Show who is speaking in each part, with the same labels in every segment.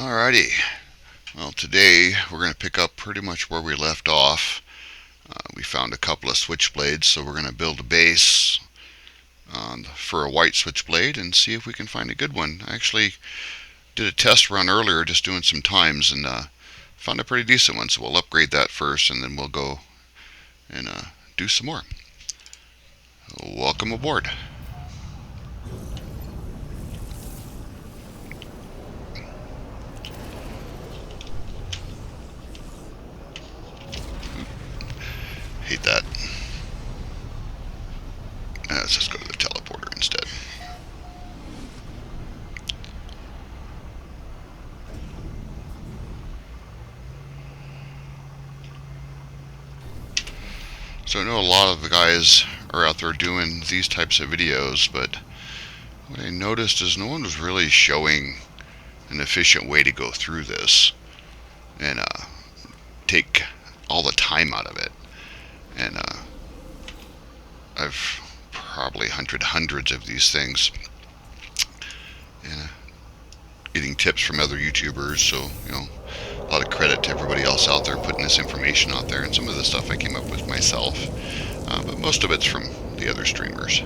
Speaker 1: Alrighty, well today we're going to pick up pretty much where we left off. We found a couple of switchblades, so we're going to build a base for a white switchblade and see if we can find a good one. I actually did a test run earlier just doing some times and found a pretty decent one, so we'll upgrade that first and then we'll go and do some more. Welcome aboard. Hate that. Let's just go to the teleporter instead. So I know a lot of the guys are out there doing these types of videos, but what I noticed is no one was really showing an efficient way to go through this and take all the time out of it. And I've probably hunted hundreds of these things and getting tips from other YouTubers, so a lot of credit to everybody else out there putting this information out there, and some of the stuff I came up with myself, but most of it's from the other streamers.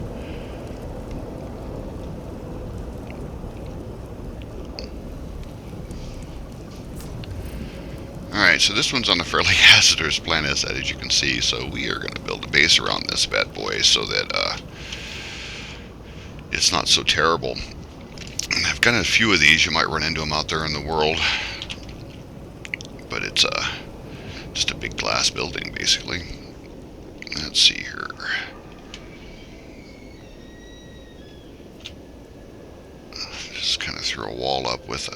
Speaker 1: Alright, so this one's on a fairly hazardous planet, as you can see, so we are going to build a base around this bad boy so that it's not so terrible. And I've got a few of these, you might run into them out there in the world, but it's just a big glass building basically. Let's see here. Just kind of threw a wall up with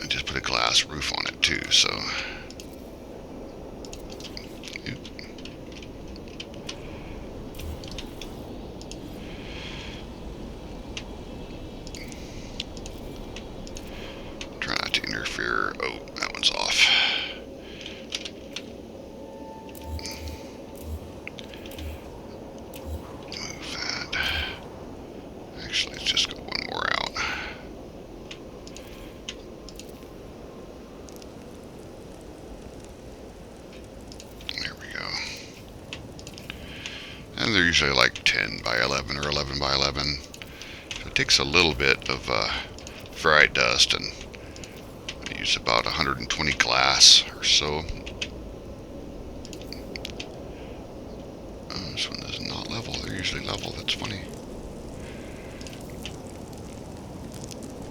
Speaker 1: I just put a glass roof on it too, so try not to interfere. Oh, that one's off. Move that. Actually, let's just go one more out. There we go. And they're usually like 10 by 11 or 11 by 11. So it takes a little bit of fry dust, and I use about 120 glass or so. This one is not level. They're usually level. That's funny.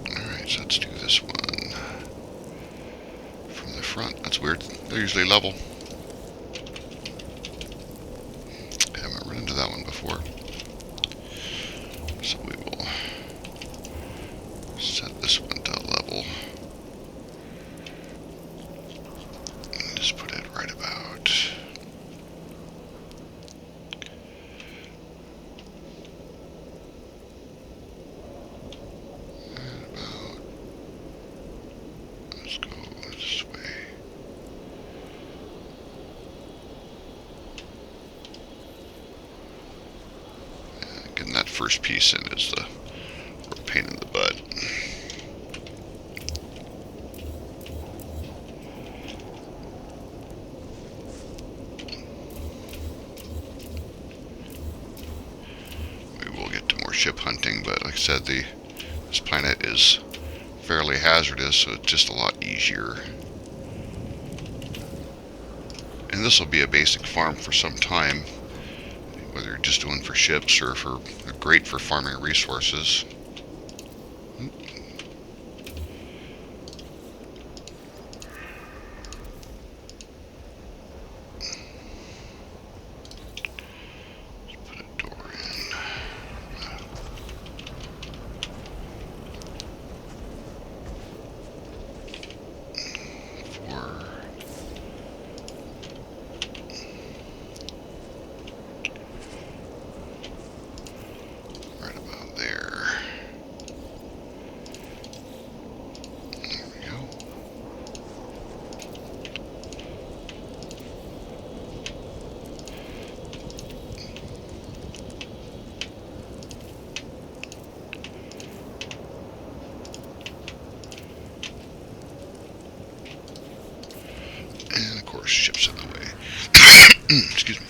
Speaker 1: Alright, so let's do this one from the front. That's weird. They're usually level. Haven't run into that one before. So we will set this one to level. And just put it right about. Let's go this way. And getting that first piece in is the real pain in the butt. We will get to more ship hunting, but like I said, this planet is fairly hazardous, so it's just a lot easier. And this will be a basic farm for some time, whether you're just doing for ships or great for farming resources. Put a door in. Right about there. Excuse me.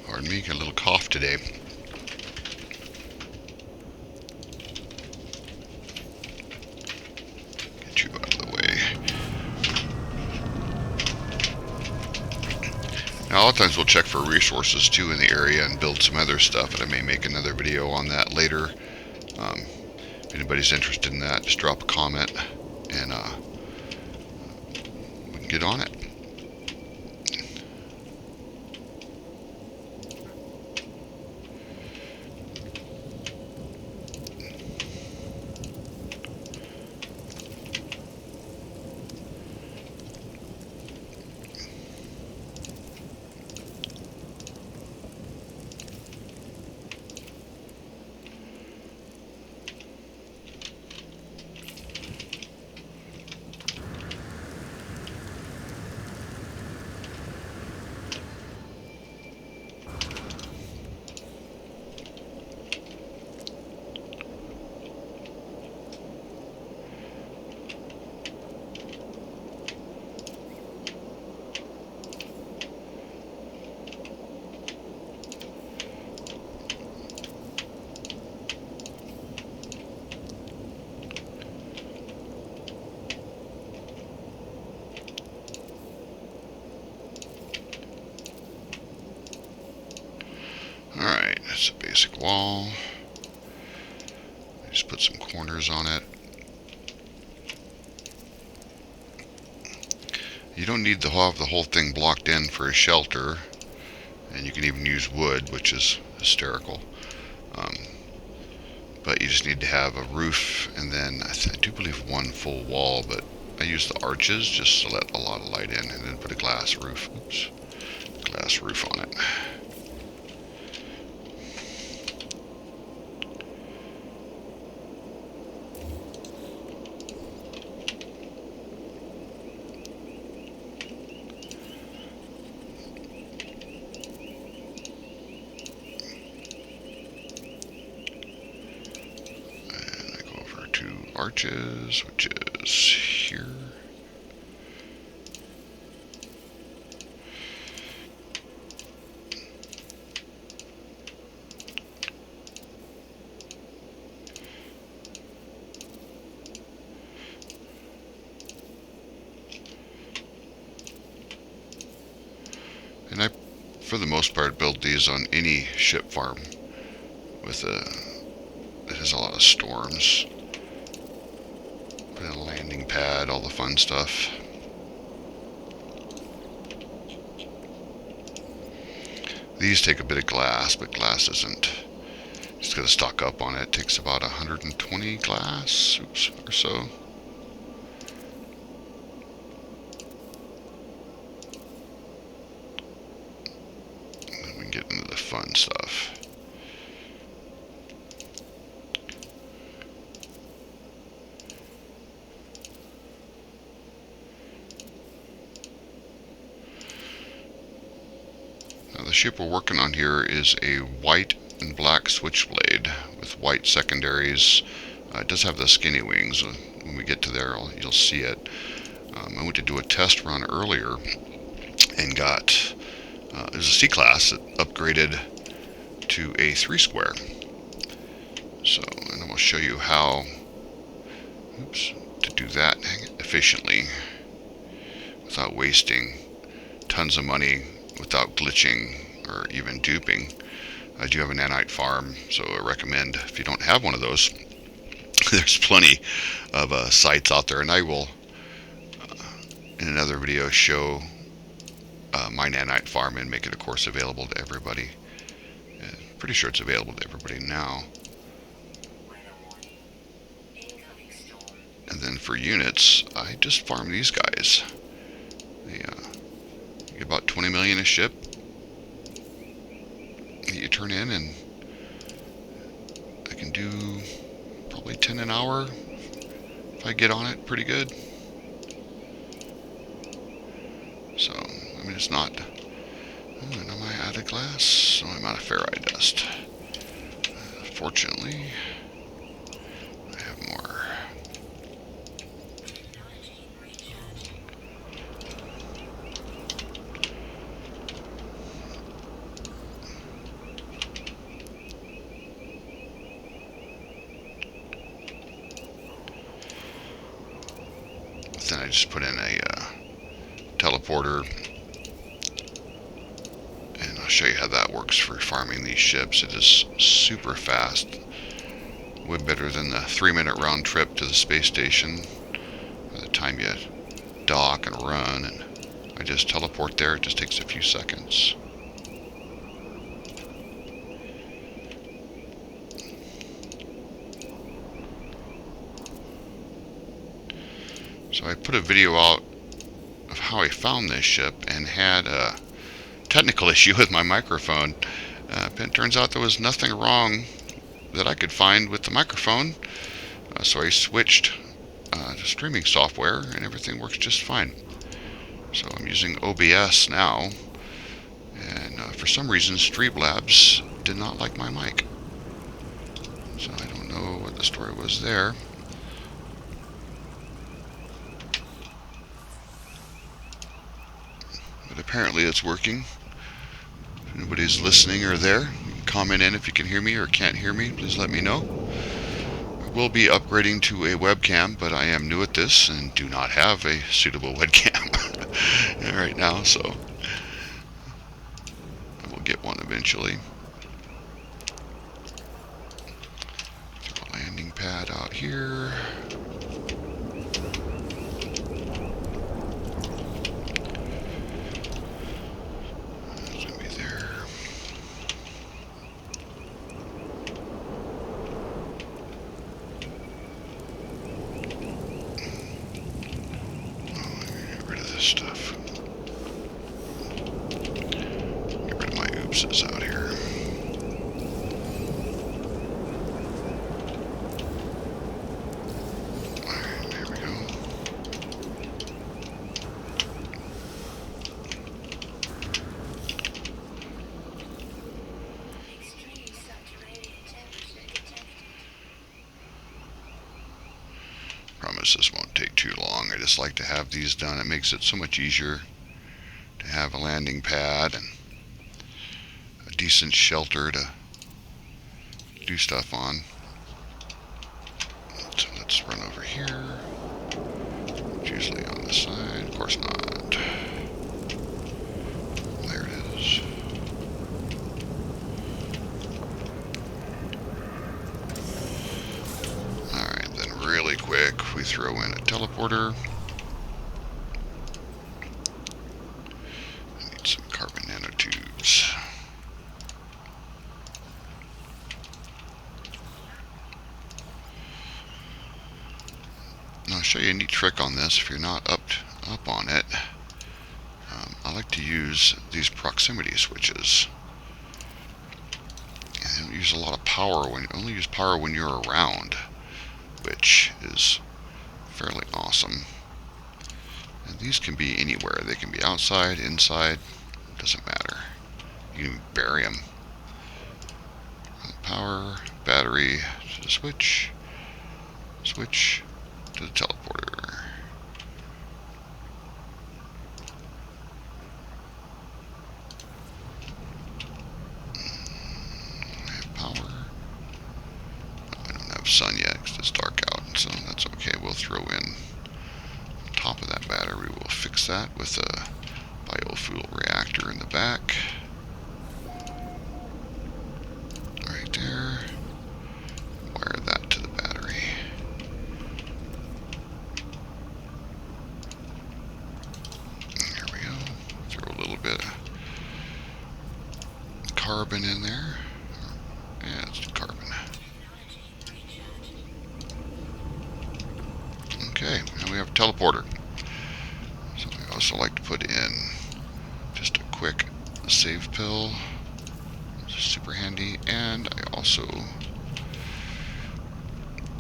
Speaker 1: Pardon me, got a little cough today. Get you out of the way. Now, a lot of times we'll check for resources too in the area and build some other stuff, and I may make another video on that later. If anybody's interested in that, just drop a comment and we can get on it. Alright, that's a basic wall. Just put some corners on it. You don't need to have the whole thing blocked in for a shelter, and you can even use wood, which is hysterical. But you just need to have a roof, and then I do believe one full wall, but I use the arches just to let a lot of light in, and then put a glass roof. Oops, glass roof on it. Arches, which is here. And I, for the most part, build these on any ship farm with that has a lot of storms. Put in a landing pad, all the fun stuff. These take a bit of glass, but glass isn't. Just got to stock up on it. It takes about 120 glass, oops, or so. And then we can get into the fun stuff. The ship we're working on here is a white and black switchblade with white secondaries. It does have the skinny wings. When we get to there, you'll see it. I went to do a test run earlier and got, it was a C-class that upgraded to a 3 square. So, and I'm going to show you how, oops, to do that efficiently without wasting tons of money, without glitching or even duping. I do have a nanite farm, so I recommend, if you don't have one of those, there's plenty of sites out there, and I will in another video show my nanite farm and make it, of course, available to everybody. Pretty sure it's available to everybody now. And then for units, I just farm these guys. They get about 20 million a ship that you turn in, and I can do probably 10 an hour if I get on it pretty good. So, I mean, it's not. Oh, am I out of glass? Oh, I'm out of ferrite dust. Fortunately, I have more. just put in a teleporter, and I'll show you how that works for farming these ships. It is super fast, way better than the 3-minute round trip to the space station. By the time you dock and run, and I just teleport there, it just takes a few seconds. So I put a video out of how I found this ship and had a technical issue with my microphone. It turns out there was nothing wrong that I could find with the microphone, so I switched to streaming software and everything works just fine. So I'm using OBS now, and for some reason Streamlabs did not like my mic. So I don't know what the story was there. But apparently it's working. If anybody's listening or there, you can comment in if you can hear me or can't hear me. Please let me know. I will be upgrading to a webcam, but I am new at this and do not have a suitable webcam right now, so I will get one eventually. Throw a landing pad out here. Stuff. Get rid of my oopses out here. Alright, there we go. Promise this won't take too long. I just like to have these done. It makes it so much easier to have a landing pad and a decent shelter to do stuff on. So let's run over here. It's usually on the side. Of course not. There it is. Alright, then really quick we throw in a teleporter. I need some carbon nanotubes. Now I'll show you a neat trick on this if you're not up on it. I like to use these proximity switches. And they don't use a lot of power only use power when you're around, which is fairly awesome. And these can be anywhere. They can be outside, inside, doesn't matter. You can bury them. Power, battery to the switch, switch to the teleporter. I have power. I don't have sun yet because it's dark out, so that's okay. We'll throw in on top of that battery. We'll fix that with a biofuel reactor in the back. Right there. Wire that to the battery. There we go. Throw a little bit of carbon in there. Yeah, it's carbon. Okay, now we have a teleporter. So I also like to put in just a quick save pill. It's super handy, and I also,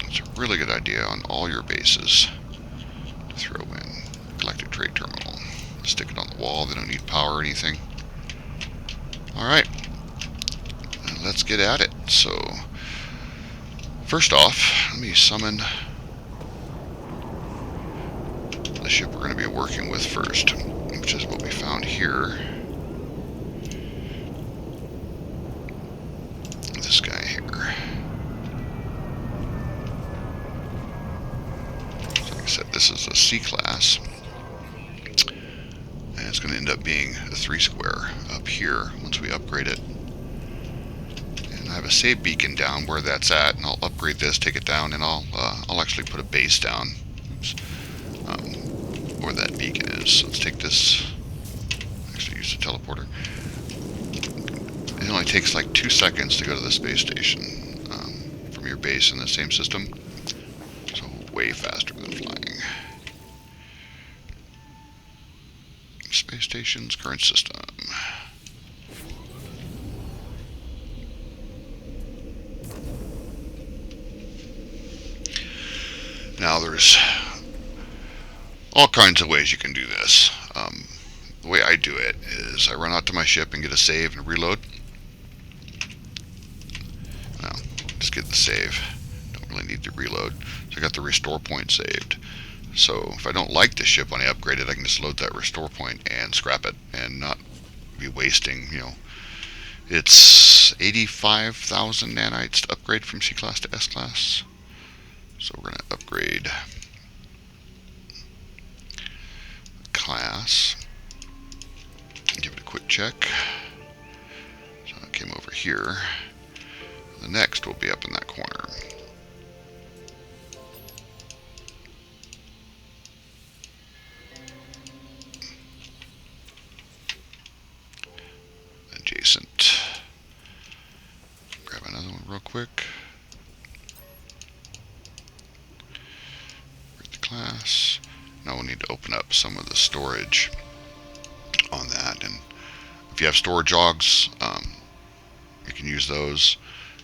Speaker 1: it's a really good idea on all your bases to throw in galactic trade terminal. Stick it on the wall. They don't need power or anything. Alright, let's get at it. So first off, let me summon the ship we're going to be working with first, which is what we found here. This guy here. So like I said, this is a C-Class. And it's going to end up being a 3 square up here once we upgrade it. And I have a save beacon down where that's at, and I'll upgrade this, take it down, and I'll actually put a base down. Oops. Where that beacon is. So let's take this. Actually, use the teleporter. It only takes like 2 seconds to go to the space station from your base in the same system. So way faster than flying. Space station's current system. Now there's all kinds of ways you can do this. The way I do it is I run out to my ship and get a save and reload. Now, just get the save. Don't really need to reload. So I got the restore point saved. So if I don't like the ship when I upgrade it, I can just load that restore point and scrap it and not be wasting, it's 85,000 nanites to upgrade from C-Class to S-Class. So we're going to upgrade class. Give it a quick check. So it came over here. The next will be up in that corner. Adjacent. Grab another one real quick. Read the class. Now we'll need to open up some of the storage on that, and if you have storage jogs, you can use those.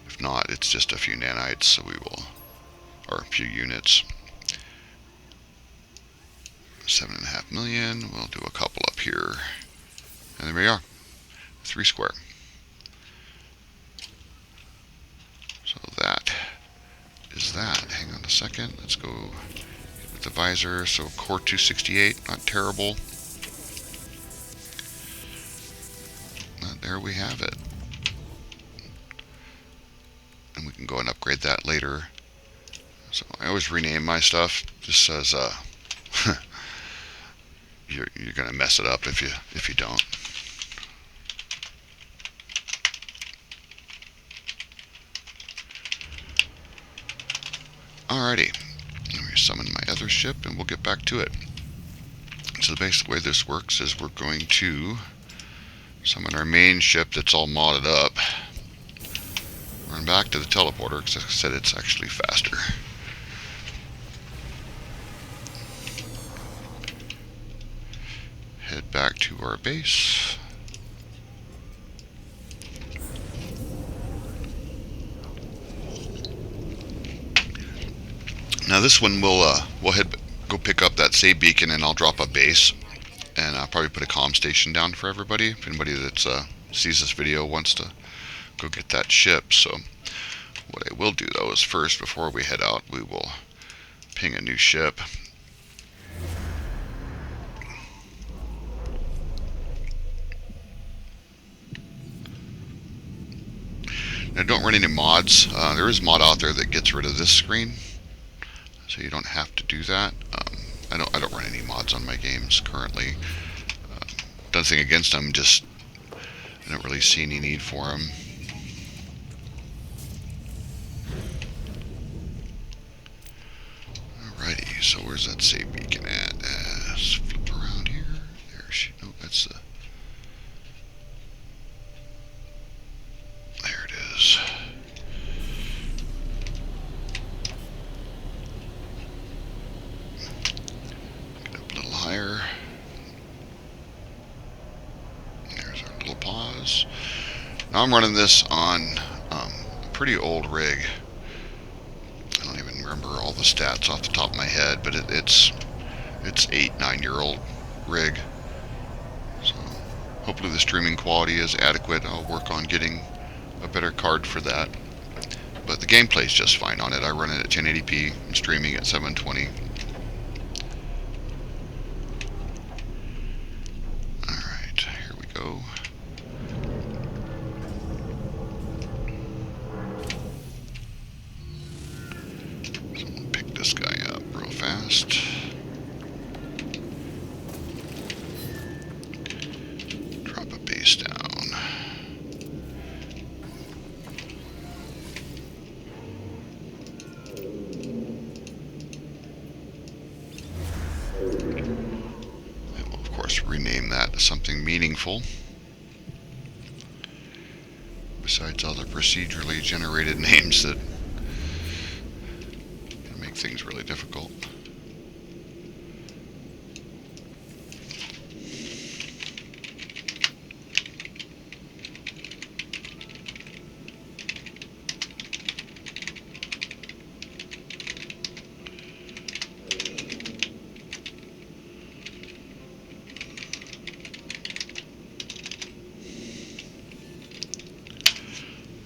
Speaker 1: If not, it's just a few nanites, so we will, or a few units. 7.5 million. We'll do a couple up here, and there we are. 3 square. So that is that. Hang on a second. Let's go with the visor. So core 268, not terrible. There we have it. And we can go and upgrade that later. So I always rename my stuff just as you're gonna mess it up if you don't. Alrighty, let me summon my other ship and we'll get back to it. So the basic way this works is we're going to summon our main ship that's all modded up. Run back to the teleporter because I said it's actually faster. Head back to our base. Now this one we'll go pick up that save beacon and I'll drop a base, and I'll probably put a comm station down for everybody. If anybody that sees this video wants to go get that ship. So what I will do though is first, before we head out, we will ping a new ship. Now don't run any mods. There is a mod out there that gets rid of this screen, so you don't have to do that. I don't run any mods on my games currently. Nothing against them, just I don't really see any need for them. Alrighty, so where's that save beacon at? Let's flip around here. There she. No, that's the. There it is. Get up a little higher. There's our little pause. Now I'm running this on a pretty old rig. I don't even remember all the stats off the top of my head, but it's 8-9-year-old rig. So hopefully the streaming quality is adequate. I'll work on getting a better card for that. But the gameplay's just fine on it. I run it at 1080p and streaming at 720. Alright, here we go. So we'll pick this guy up real fast. to something meaningful, besides all the procedurally generated names that make things really difficult.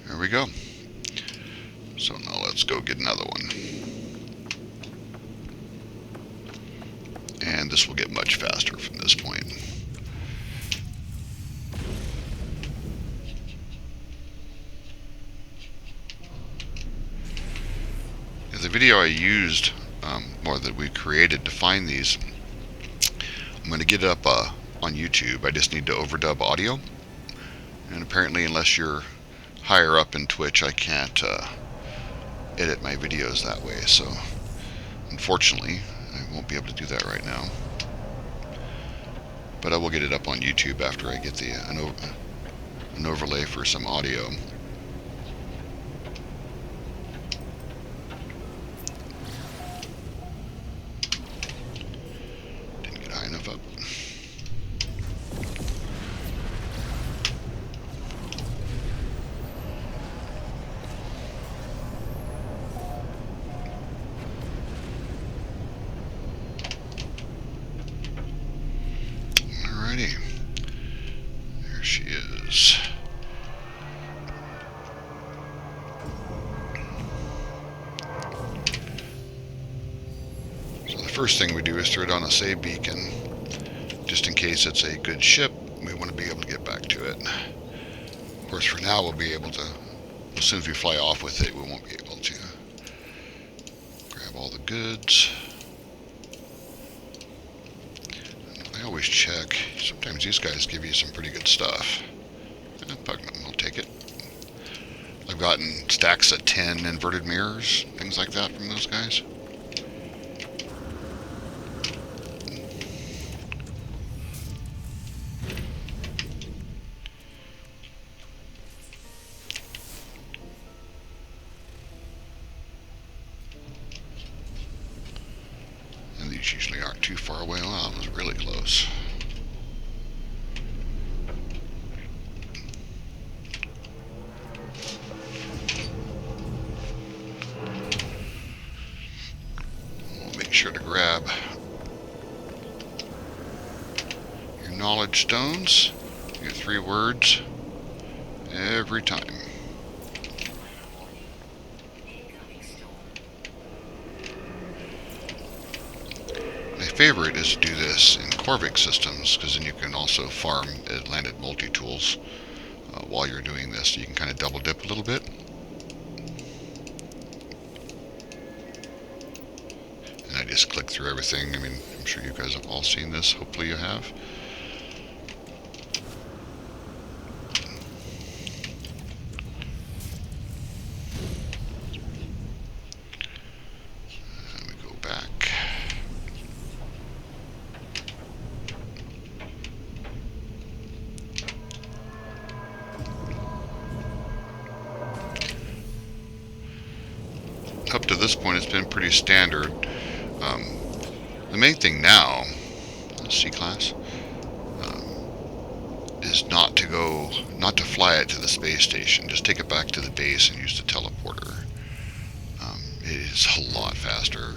Speaker 1: There we go. So now let's go get another one. And this will get much faster from this point. The video I used, or that we created to find these, I'm going to get it up on YouTube. I just need to overdub audio. And apparently, unless you're higher up in Twitch, I can't edit my videos that way. So, unfortunately, I won't be able to do that right now. But I will get it up on YouTube after I get an overlay for some audio. Didn't get high enough up. Alrighty. There she is. So the first thing we do is throw it on a save beacon. Just in case it's a good ship, we want to be able to get back to it. Of course, for now, we'll be able to, as soon as we fly off with it, we won't be able to. Grab all the goods. I always check. Sometimes these guys give you some pretty good stuff. Pugnum, I'll take it. I've gotten stacks of 10 inverted mirrors, things like that from those guys. And these usually aren't too far away. Wow, that was really close. Make sure to grab your knowledge stones. You get 3 words every time. My favorite is to do this in Corvic systems, because then you can also farm landed multi-tools while you're doing this. You can kind of double dip a little bit. I just click through everything. I mean, I'm sure you guys have all seen this. Hopefully you have. And we go back. Up to this point, it's been pretty standard. The main thing now, C-class, is not to fly it to the space station. Just take it back to the base and use the teleporter. It is a lot faster.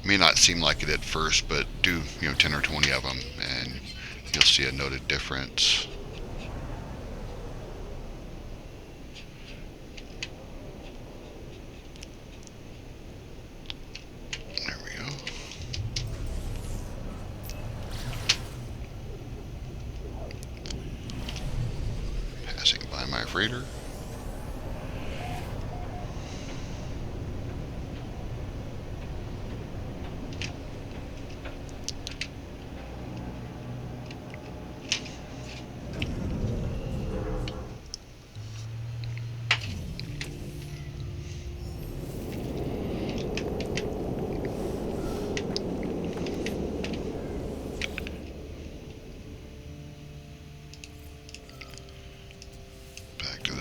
Speaker 1: May not seem like it at first, but do 10 or 20 of them, and you'll see a noted difference. By my freighter.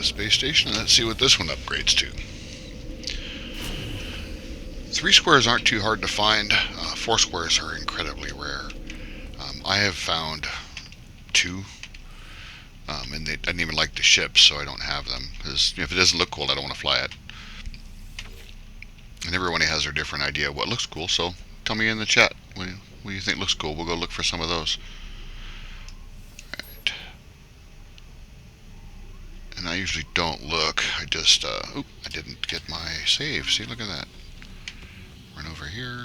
Speaker 1: space station, and let's see what this one upgrades to. 3 squares aren't too hard to find. 4 squares are incredibly rare. I have found 2, and I didn't even like the ships, so I don't have them. Because if it doesn't look cool, I don't want to fly it. And everyone has their different idea of what looks cool, so tell me in the chat what you think looks cool. We'll go look for some of those. Right. And I usually don't look. I just, oop, I didn't get my save. See, look at that. Run over here.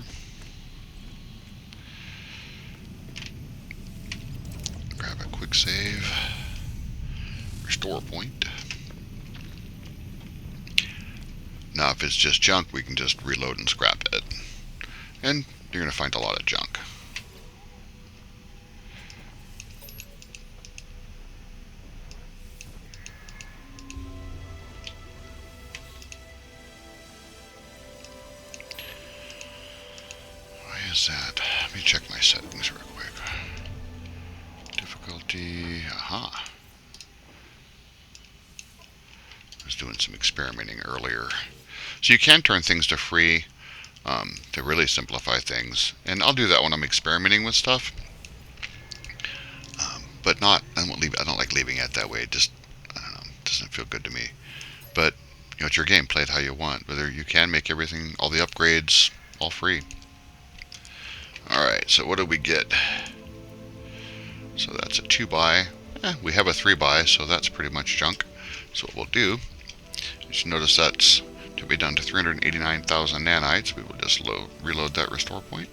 Speaker 1: Grab a quick save. Restore point. Now if it's just junk, we can just reload and scrap it. And you're going to find a lot of junk. Why is that? Let me check my settings real quick. Difficulty, aha. I was doing some experimenting earlier. So you can turn things to free to really simplify things. And I'll do that when I'm experimenting with stuff. But not, I don't like leaving it that way. It just, I don't know, it doesn't feel good to me. But, you know, it's your game, play it how you want. Whether you can make everything, all the upgrades, all free. Alright, so what do we get? So that's a 2-buy. We have a 3-buy, so that's pretty much junk. So what we'll do, you should notice that's to be down to 389,000 nanites. We will just reload that restore point.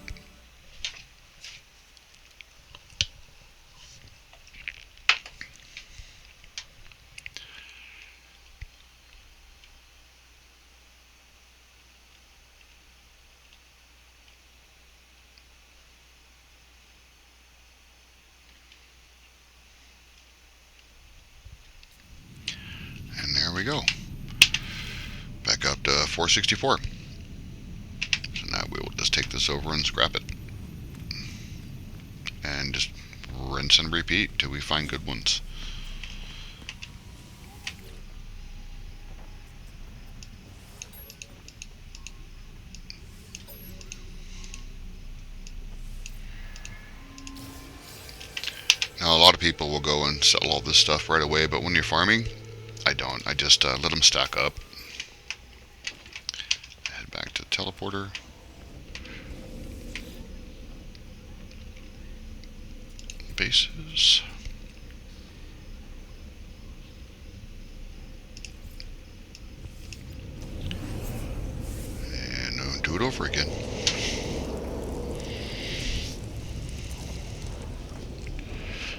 Speaker 1: And there we go. Back up to 464. So now we will just take this over and scrap it. And just rinse and repeat till we find good ones. Now a lot of people will go and sell all this stuff right away, but when you're farming, I don't. I just let them stack up. Head back to the teleporter. Bases. And do it over again.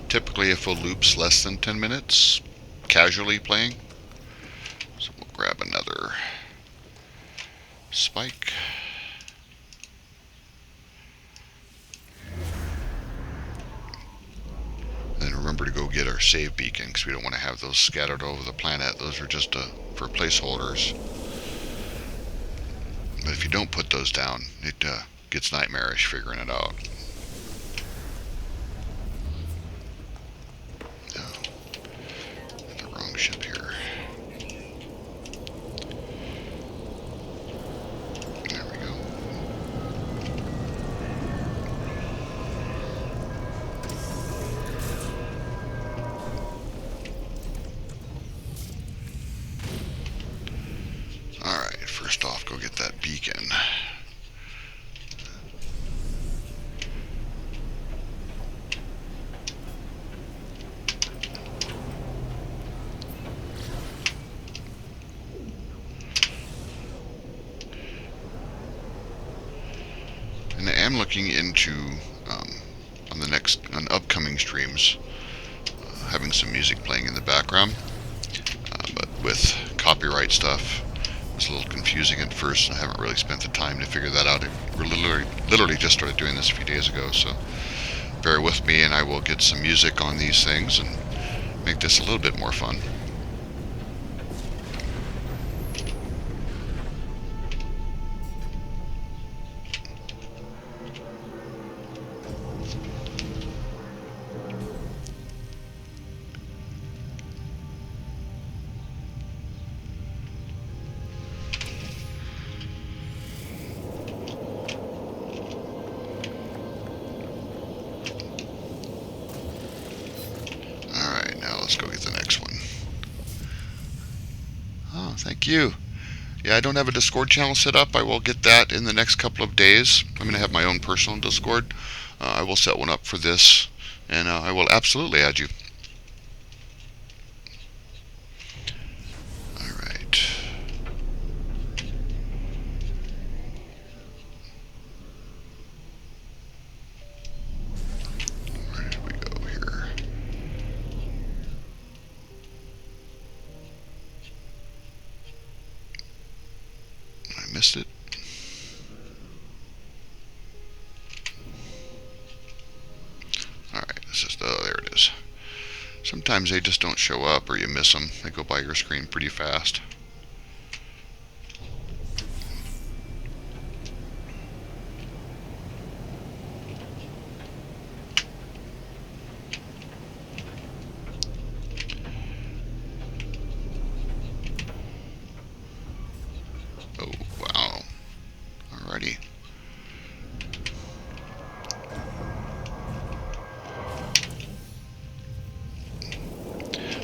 Speaker 1: Typically, if a loop's less than 10 minutes, casually playing. So we'll grab another spike. And remember to go get our save beacon, because we don't want to have those scattered over the planet. Those are just for placeholders. But if you don't put those down, it gets nightmarish figuring it out. The wrong ship here. There we go. Alright, first off, go get that beacon. And I am looking into, on upcoming streams, having some music playing in the background. But with copyright stuff, it's a little confusing at first, and I haven't really spent the time to figure that out. We're literally just started doing this a few days ago, so bear with me, and I will get some music on these things and make this a little bit more fun. Thank you. Yeah, I don't have a Discord channel set up. I will get that in the next couple of days. I'm going to have my own personal Discord. I will set one up for this, and I will absolutely add you. All right. Where did we go here? I missed it. All right, this is there it is. Sometimes they just don't show up, or you miss them. They go by your screen pretty fast. Oh, wow. Alrighty.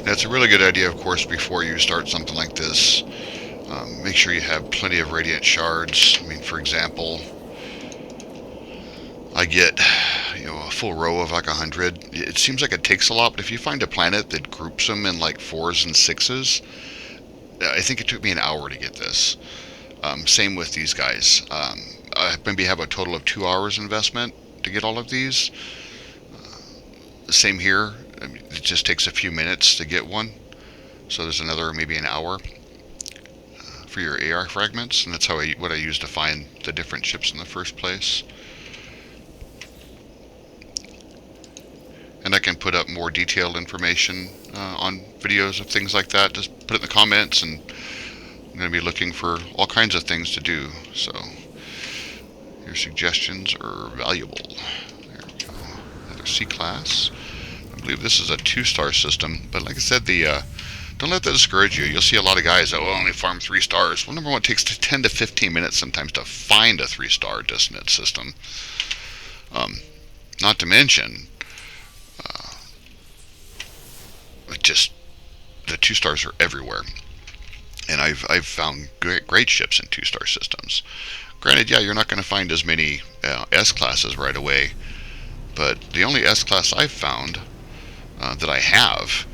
Speaker 1: That's a really good idea, of course, before you start something like this. Make sure you have plenty of radiant shards. I mean, for example, I get, a full row of like 100. It seems like it takes a lot, but if you find a planet that groups them in like 4s and 6s, I think it took me an hour to get this. Same with these guys. I maybe have a total of 2 hours investment to get all of these. Same here. I mean, it just takes a few minutes to get one. So there's another maybe an hour for your AR fragments, and that's what I use to find the different ships in the first place. And I can put up more detailed information on videos of things like that. Just put it in the comments, and I'm going to be looking for all kinds of things to do. So your suggestions are valuable. There we go. Another C-class. I believe this is a 2-star system, but like I said, don't let that discourage you. You'll see a lot of guys that will only farm 3 stars. Well, number one, it takes 10 to 15 minutes sometimes to find a 3-star dissonant system. Not to mention, just the 2 stars are everywhere, and I've found great ships in 2-star systems. Granted, yeah, you're not going to find as many S classes right away, but the only S class I've found that I have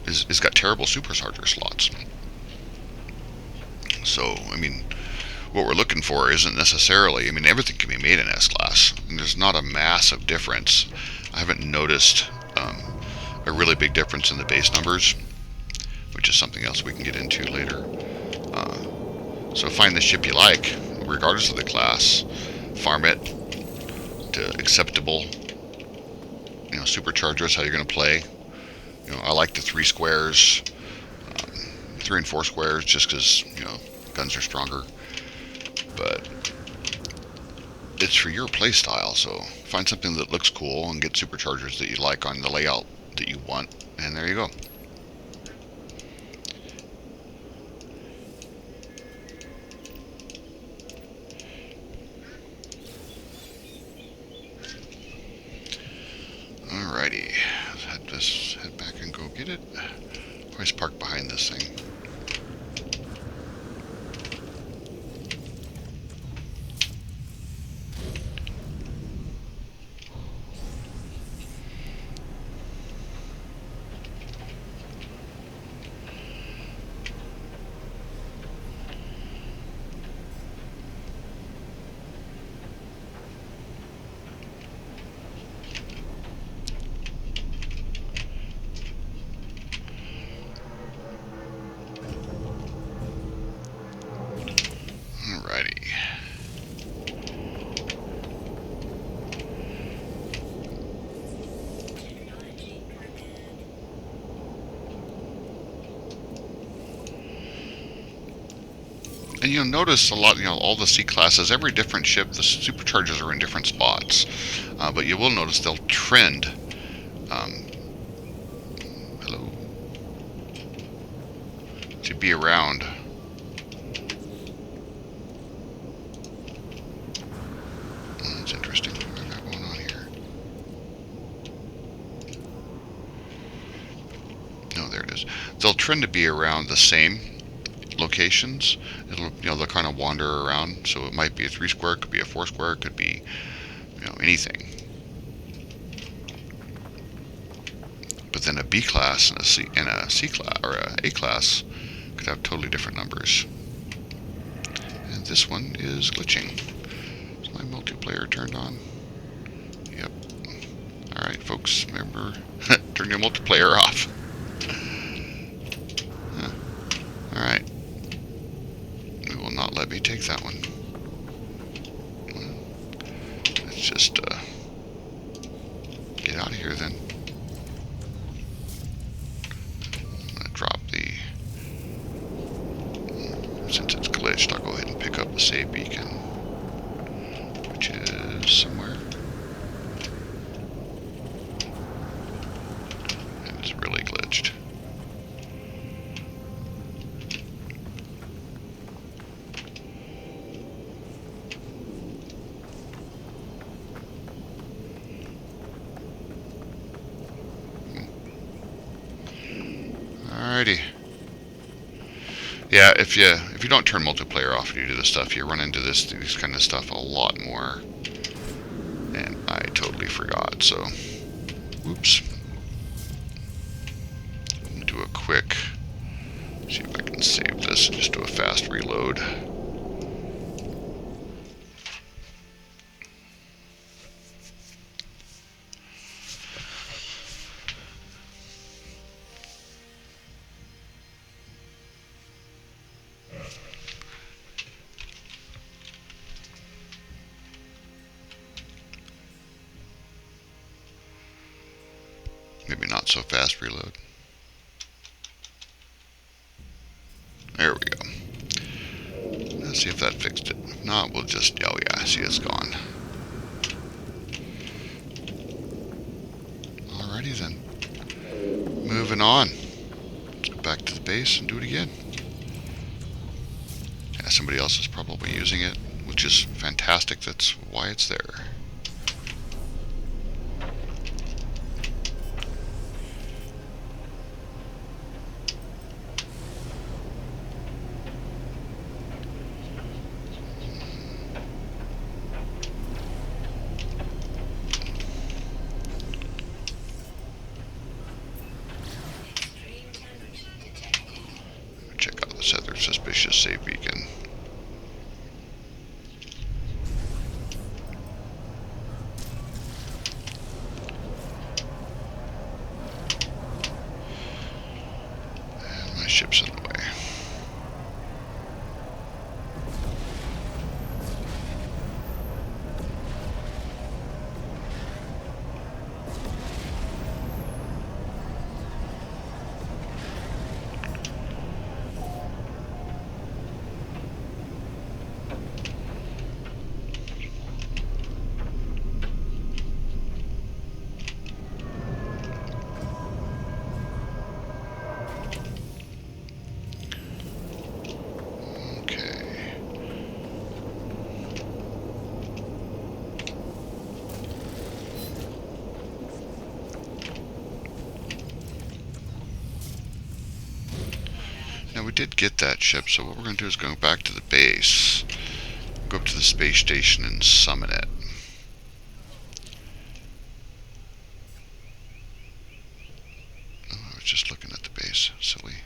Speaker 1: is got terrible supercharger slots. So, I mean, what we're looking for isn't necessarily, I mean, everything can be made in S class, and there's not a massive difference. I haven't noticed a really big difference in the base numbers, which is something else we can get into later. So find the ship you like, regardless of the class, farm it to acceptable, superchargers, how you're going to play. I like the 3 squares, 3 and 4 squares, just because, guns are stronger. But it's for your play style, so find something that looks cool and get superchargers that you like on the layout that you want, and there you go. Alrighty, let's head back and go get it. Always park behind this thing. Alrighty. And you'll notice a lot, all the C classes, every different ship, the superchargers are in different spots. But you will notice they'll trend. Hello. To be around. That's interesting. What do I got going on here? No, there it is. They'll trend to be around the same locations, they'll kind of wander around. So it might be a 3 square, it could be a 4 square, it could be anything. But then a B class and a C class or a A class could have totally different numbers. And this one is glitching. Is my multiplayer turned on? Yep. Alright folks, remember, turn your multiplayer off. Alright. It will not let me take that one. Let's just get out of here then. I'm going to drop the... Since it's glitched, I'll go ahead and pick up the save beacon, which is somewhere. And it's really glitched. Alrighty. Yeah, if you don't turn multiplayer off and you do this stuff, you run into this kind of stuff a lot more. And I totally forgot, so whoops. I'm gonna do a quick, see if I can save this and just do a fast reload. Maybe not so fast reload. There we go. Let's see if that fixed it. If not, we'll just, oh yeah, see it's gone. Alrighty then. Moving on. Let's go back to the base and do it again. Yeah, somebody else is probably using it, which is fantastic. That's why it's there. Check out this other suspicious save beacon. And my ship's in the way. Now we did get that ship, so what we're going to do is go back to the base, go up to the space station and summon it. Oh, I was just looking at the base, silly.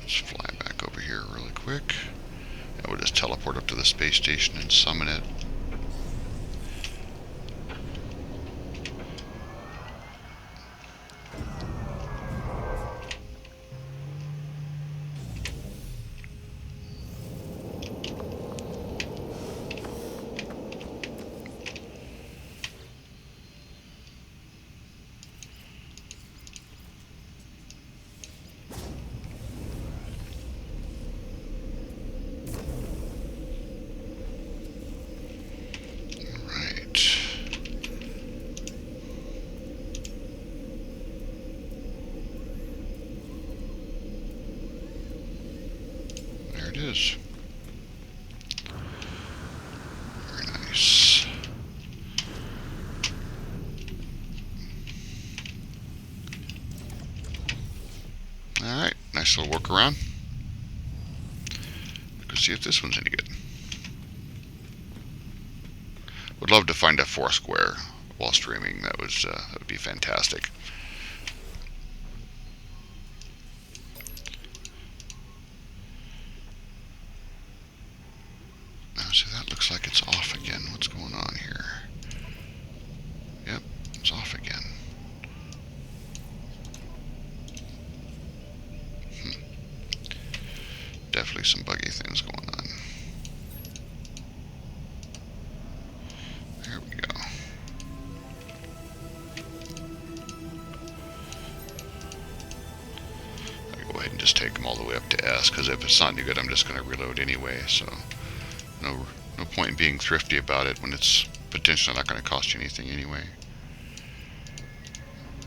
Speaker 1: Let's fly back over here really quick. And we'll just teleport up to the space station and summon it. There it is. Very nice. nice little workaround. Let's see if this one's any good. Would love to find a Foursquare while streaming. That would be fantastic. Now, see, that looks like it's off again. What's going on here? Yep, it's off again. Definitely some buggy things going on. There we go. I'll go ahead and just take them all the way up to S, because if it's not any good, I'm just going to reload anyway. So no point in being thrifty about it when it's potentially not going to cost you anything anyway.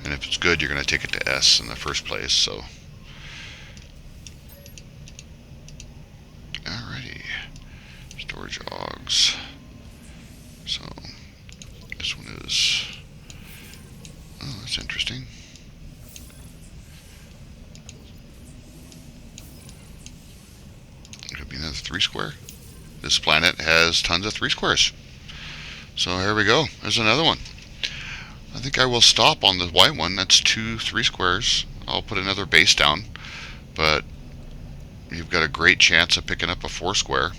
Speaker 1: And if it's good, you're going to take it to S in the first place. So storage augs. So this one is, oh, that's interesting. It could be another 3 square. This planet has tons of 3 squares. So here we go. There's another one. I think I will stop on the white one. That's 2 3 squares. I'll put another base down, but you've got a great chance of picking up a 4 square.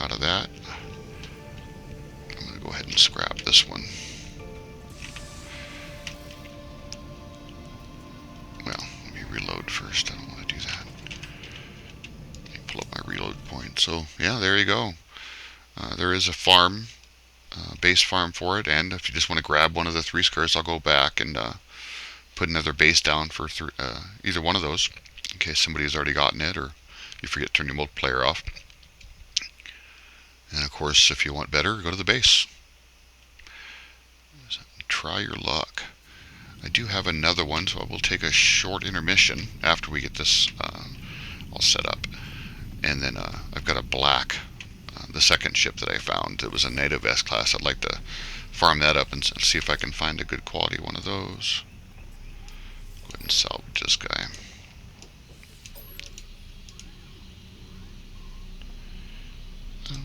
Speaker 1: Out of that, I'm going to go ahead and scrap this one. Well, let me reload first. I don't want to do that. Let me pull up my reload point. So yeah, there you go. There is a farm, base farm for it, and if you just want to grab one of the 3 squares, I'll go back and put another base down for either one of those, in case somebody has already gotten it, or you forget to turn your multiplayer off. And of course, if you want better, go to the base. Try your luck. I do have another one, so I will take a short intermission after we get this all set up. And then I've got a black, the second ship that I found. It was a native S-class. I'd like to farm that up and see if I can find a good quality one of those. Go ahead and salvage this guy.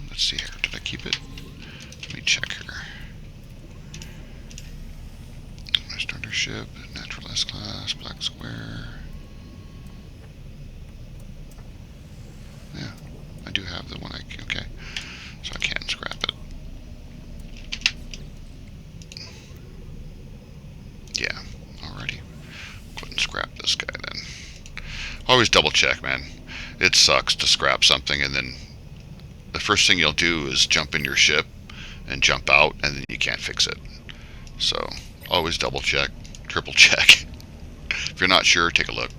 Speaker 1: Let's see here. Did I keep it? Let me check here. My starter ship, natural S-class, black square. Yeah, I do have the one. Okay, so I can scrap it. Yeah, alrighty. Go ahead and scrap this guy then. Always double check, man. It sucks to scrap something and then the first thing you'll do is jump in your ship and jump out, and then you can't fix it. So always double check, triple check. If you're not sure, take a look.